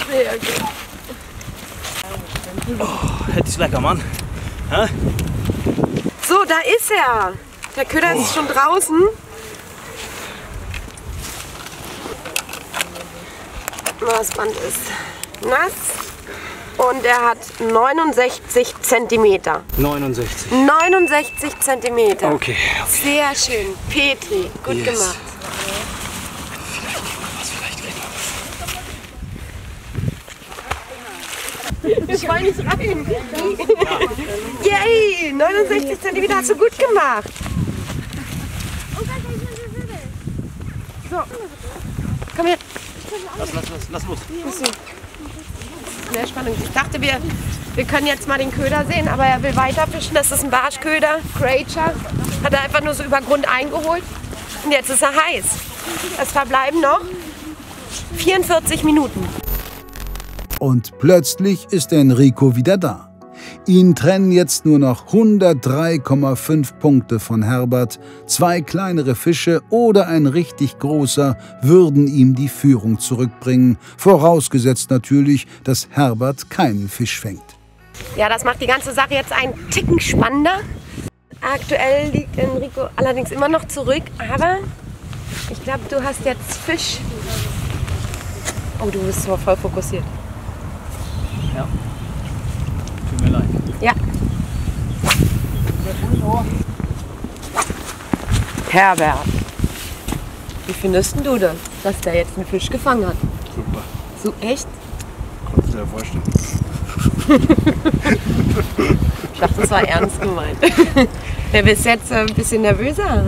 Sehr gut. Oh, hätte ich lecker, Mann. Hä? So, da ist er. Der Köder ist schon draußen. Das Band ist nass. Und er hat 69 Zentimeter. 69. 69 Zentimeter. Okay. Sehr schön. Petri, gut gemacht. Ich wollte nicht rein. Yay, 69 Zentimeter hast du gut gemacht. So, komm her. Lass los. Mehr Spannung. Ich dachte, wir können jetzt mal den Köder sehen, aber er will weiter fischen. Das ist ein Barschköder, Creature. Hat er einfach nur so über Grund eingeholt. Und jetzt ist er heiß. Es verbleiben noch 44 Minuten. Und plötzlich ist Enrico wieder da. Ihn trennen jetzt nur noch 103,5 Punkte von Herbert. 2 kleinere Fische oder ein richtig großer würden ihm die Führung zurückbringen. Vorausgesetzt natürlich, dass Herbert keinen Fisch fängt. Ja, das macht die ganze Sache jetzt einen Ticken spannender. Aktuell liegt Enrico allerdings immer noch zurück, aber ich glaube, du hast jetzt Fisch. Oh, du bist so voll fokussiert. Ja. Tut mir leid. Ja. Herbert, wie findest du das, dass der jetzt einen Fisch gefangen hat? Super. So echt? Kannst du dir vorstellen. Ich dachte, das war ernst gemeint. Der bist jetzt ein bisschen nervöser.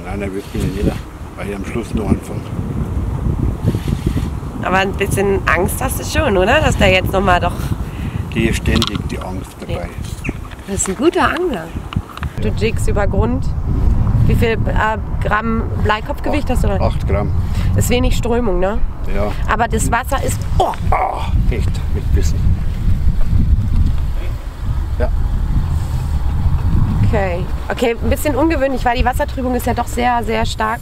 Nein, da wird mir jeder, weil ich am Schluss noch anfange. Aber ein bisschen Angst hast du schon, oder? Dass der jetzt nochmal doch... Die ist ständig die Angst dabei. Das ist ein guter Angler. Du jiggst über Grund. Wie viel Gramm Bleikopfgewicht hast du da? 8 Gramm. Ist wenig Strömung, ne? Ja. Aber das Wasser ist... Oh! Ah, echt, mit Bissen. Ja. Okay. Okay, ein bisschen ungewöhnlich, weil die Wassertrübung ist ja doch sehr, sehr stark.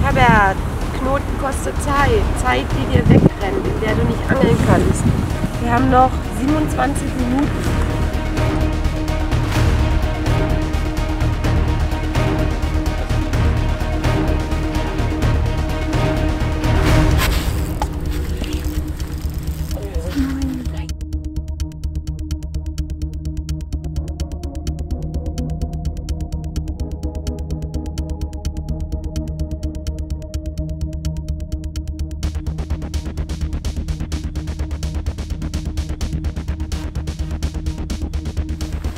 Herbert, Knoten kostet Zeit. Zeit, die dir wegrennt, in der du nicht angeln kannst. Wir haben noch 27 Minuten.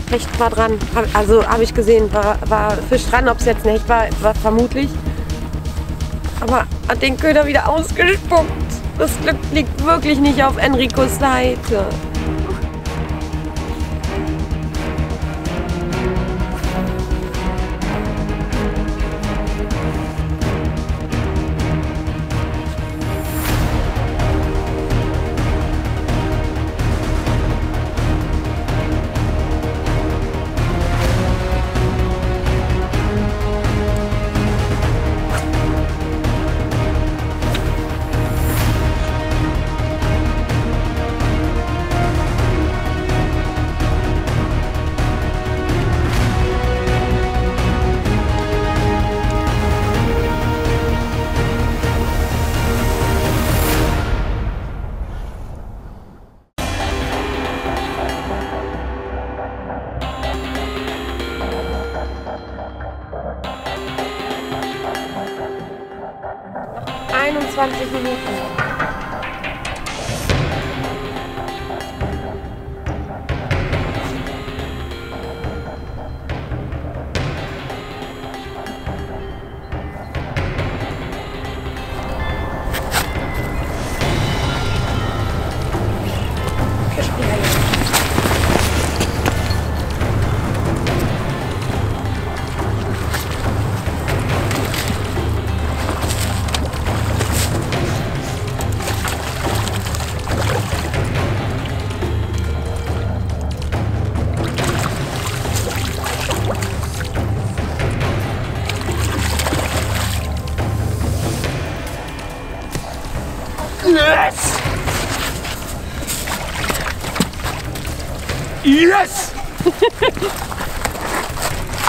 Hecht war dran, also habe ich gesehen, war Fisch dran, ob es jetzt ein Hecht war vermutlich. Aber hat den Köder wieder ausgespuckt. Das Glück liegt wirklich nicht auf Enricos Seite. Minuten. Yes!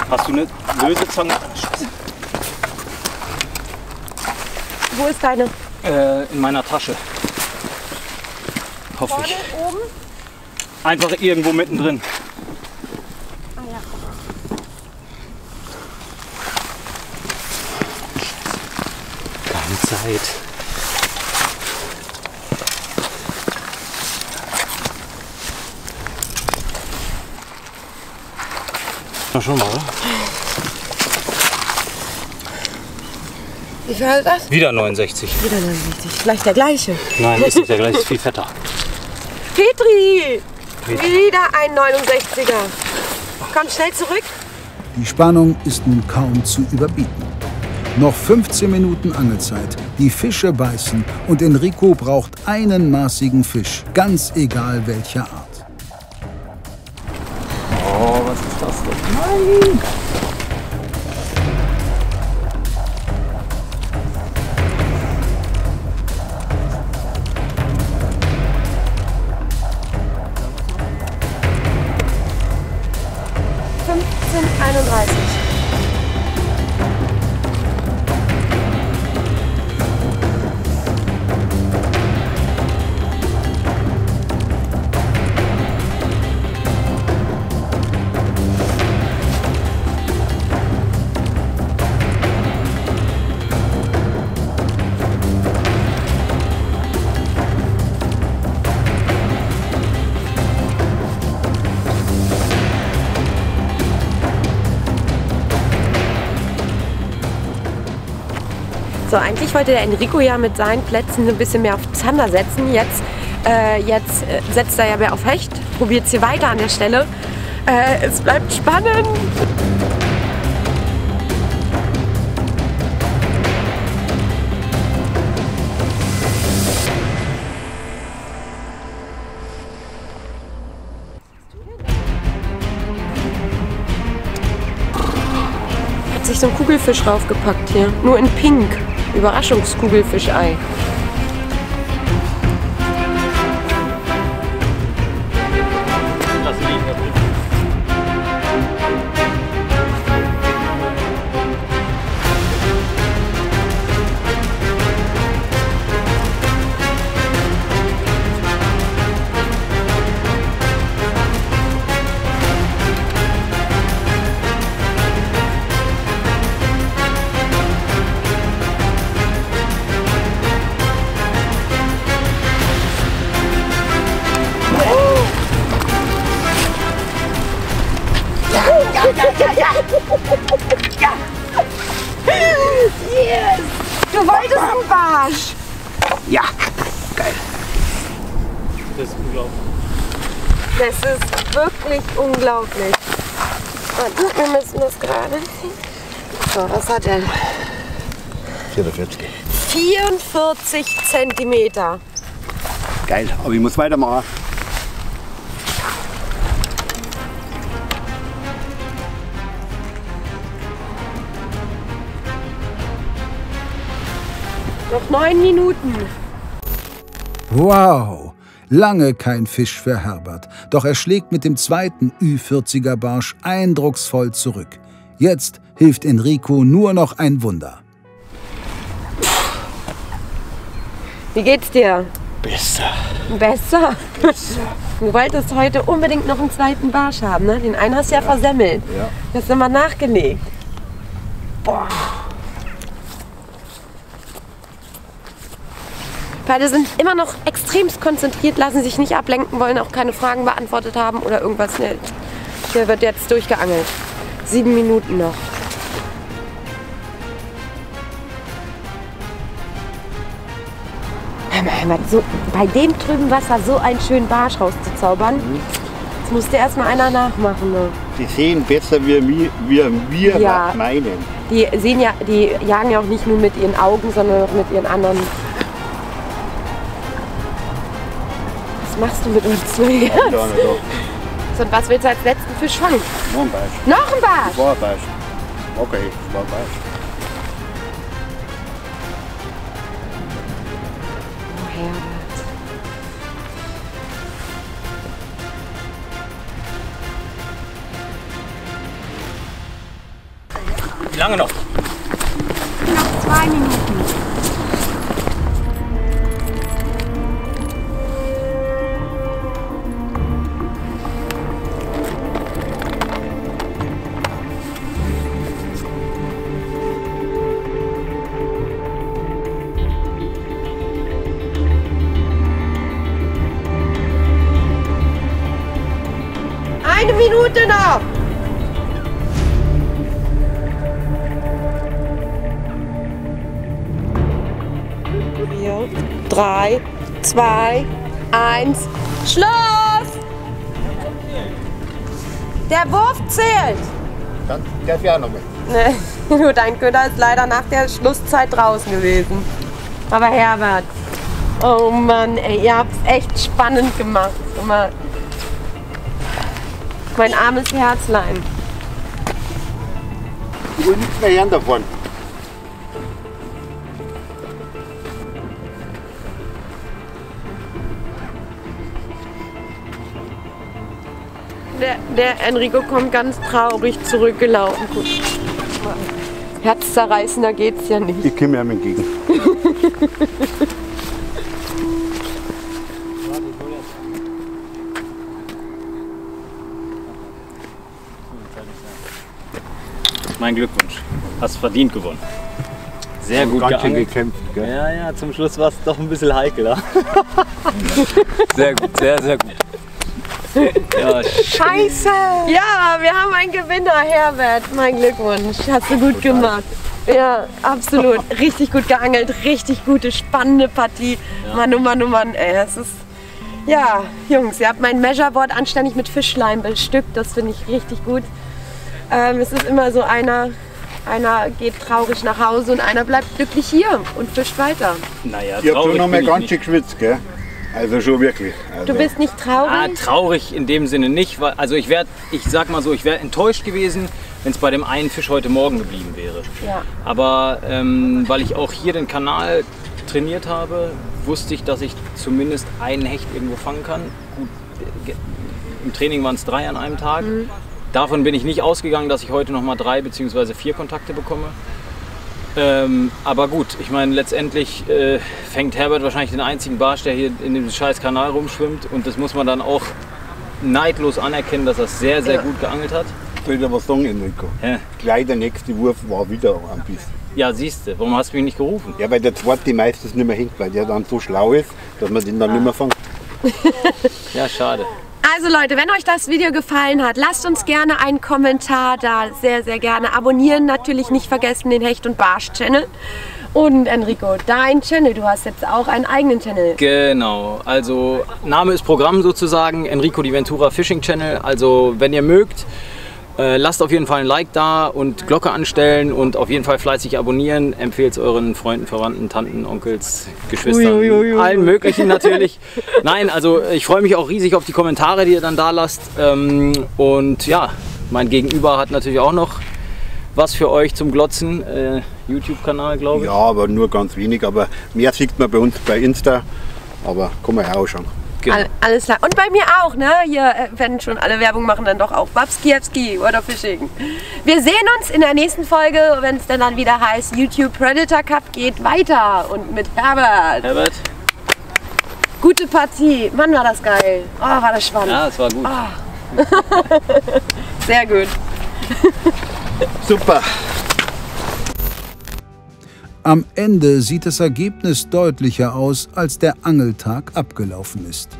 Hast du eine Lösezange? Wo ist deine? In meiner Tasche. Hoffe Vorne, ich. oben? Einfach irgendwo mittendrin. Ah ja. Keine Zeit. Na schon mal, oder? Wie viel ist das? Wieder 69. Wieder 69. Vielleicht der gleiche. Nein, ist nicht der gleiche, ist viel fetter. Petri! Wieder ein 69er. Komm schnell zurück. Die Spannung ist nun kaum zu überbieten. Noch 15 Minuten Angelzeit. Die Fische beißen und Enrico braucht einen maßigen Fisch, ganz egal welcher Art. Oh, was ist das denn? Nein! So, eigentlich wollte der Enrico ja mit seinen Plätzen ein bisschen mehr auf Zander setzen. Jetzt setzt er ja mehr auf Hecht, probiert es hier weiter an der Stelle. Es bleibt spannend. Hat sich so ein Kugelfisch raufgepackt hier, nur in Pink. Überraschungskugelfischei. Yes! Du wolltest einen Barsch! Ja, geil. Das ist unglaublich. Das ist wirklich unglaublich. Warte, wir müssen das gerade ziehen. So, was hat er? 44. 44 Zentimeter. Geil, aber ich muss weitermachen. Noch 9 Minuten. Wow! Lange kein Fisch für Herbert. Doch er schlägt mit dem zweiten Ü40er Barsch eindrucksvoll zurück. Jetzt hilft Enrico nur noch ein Wunder. Wie geht's dir? Besser. Besser? Du wolltest heute unbedingt noch einen zweiten Barsch haben, ne? Den einen hast du ja versemmelt. Ja. Das hast du mal nachgelegt. Boah. Beide sind immer noch extremst konzentriert, lassen sich nicht ablenken, wollen auch keine Fragen beantwortet haben oder irgendwas. Ne, hier wird jetzt durchgeangelt. 7 Minuten noch. So, bei dem trüben Wasser so einen schönen Barsch rauszuzaubern, das musste erstmal einer nachmachen. Ne? Die sehen besser, wie wir Ja. meinen. Die jagen ja auch nicht nur mit ihren Augen, sondern auch mit ihren anderen. Was machst du mit uns so jetzt? Ja, na doch. So, und was willst du als letzten Fisch fangen? Noch ein Barsch. Noch ein Barsch! War ein Barsch. Okay, war ein Barsch. Oh, Herbert. lange noch? Noch 2 Minuten. Eine Minute noch! 4, 3, 2, 1, Schluss! Der Wurf zählt! Dann darf ich auch noch mit. Nee, nur dein Köder ist leider nach der Schlusszeit draußen gewesen. Aber Herbert, oh Mann, ey, ihr habt es echt spannend gemacht. Immer. Mein armes Herzlein. Ich will nichts mehr hören davon. Der Enrico kommt ganz traurig zurückgelaufen. Gut. Herzzerreißender geht's ja nicht. Ich komme ihm entgegen. Mein Glückwunsch. Hast verdient gewonnen. Sehr gut Ganz schön geangelt. gekämpft, gell? Ja, ja, zum Schluss war es doch ein bisschen heikel. Sehr gut, sehr, sehr gut. Ja, Scheiße! Ja, wir haben einen Gewinner, Herbert. Mein Glückwunsch. Hast du gut gemacht. Ja, absolut. Richtig gut geangelt. Richtig gute, spannende Partie. Ja. Mann, oh Mann, oh Mann. Ey, es ist... Ja, Jungs, ihr habt mein Measureboard anständig mit Fischleim bestückt. Das finde ich richtig gut. Es ist immer so, einer geht traurig nach Hause und einer bleibt glücklich hier und fischt weiter. naja, Ich habe schon noch mal ganz nicht. schön geschwitzt, gell? Also schon wirklich. Also Du bist nicht traurig? Ah, traurig in dem Sinne nicht, weil, also ich sag mal so, ich wäre enttäuscht gewesen, wenn es bei dem einen Fisch heute Morgen geblieben wäre. Ja. Aber weil ich auch hier den Kanal trainiert habe, wusste ich, dass ich zumindest einen Hecht irgendwo fangen kann. Gut, im Training waren es 3 an einem Tag. Davon bin ich nicht ausgegangen, dass ich heute noch mal 3 bzw. 4 Kontakte bekomme. Aber gut, ich meine, letztendlich fängt Herbert wahrscheinlich den einzigen Barsch, der hier in dem scheiß Kanal rumschwimmt. Und das muss man dann auch neidlos anerkennen, dass er sehr, sehr gut geangelt hat. soll ich dir was sagen, Enrico? Ja. Gleich der nächste Wurf war wieder ein Biss. Ja, siehst du, warum hast du mich nicht gerufen? Ja, weil der zweite meistens nicht mehr hängt, weil der dann so schlau ist, dass man den dann nicht mehr fängt. Ja, schade. Also Leute, wenn euch das Video gefallen hat, lasst uns gerne einen Kommentar da, sehr, sehr gerne. Abonnieren natürlich nicht vergessen den Hecht- und Barsch-Channel. Und Enrico, dein Channel, du hast jetzt auch einen eigenen Channel. Genau, also Name ist Programm sozusagen, Enrico Di Ventura Fishing Channel. Also wenn ihr mögt, lasst auf jeden Fall ein Like da und Glocke anstellen und auf jeden Fall fleißig abonnieren. Empfehlt es euren Freunden, Verwandten, Tanten, Onkels, Geschwistern, allen möglichen natürlich. Nein, also ich freue mich auch riesig auf die Kommentare, die ihr dann da lasst. Und ja, mein Gegenüber hat natürlich auch noch was für euch zum Glotzen. YouTube-Kanal, glaube ich. Ja, aber nur ganz wenig. Aber mehr sieht man bei uns bei Insta. Aber kann man ja auch schauen. Genau. Alles klar. Und bei mir auch, ne? Hier werden schon alle Werbung machen, dann doch auch Babskiewski oder Fishing. Wir sehen uns in der nächsten Folge, wenn es dann wieder heißt, YouTube Predator Cup geht weiter. Und mit Herbert. Herbert? Gute Partie. Mann, war das geil. Oh, war das spannend. Ja, das war gut. Sehr gut. Super. Am Ende sieht das Ergebnis deutlicher aus, als der Angeltag abgelaufen ist.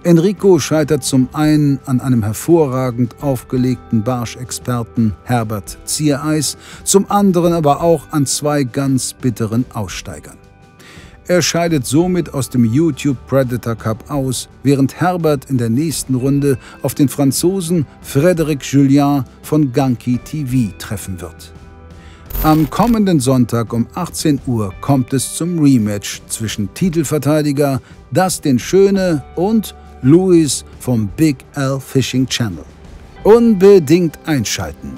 Enrico scheitert zum einen an einem hervorragend aufgelegten Barschexperten Herbert Ziereis, zum anderen aber auch an 2 ganz bitteren Aussteigern. Er scheidet somit aus dem YouTube Predator Cup aus, während Herbert in der nächsten Runde auf den Franzosen Frédéric Julien von Ganki TV treffen wird. Am kommenden Sonntag um 18 Uhr kommt es zum Rematch zwischen Titelverteidiger Dustin Schöne und Louis vom Big L Fishing Channel. Unbedingt einschalten!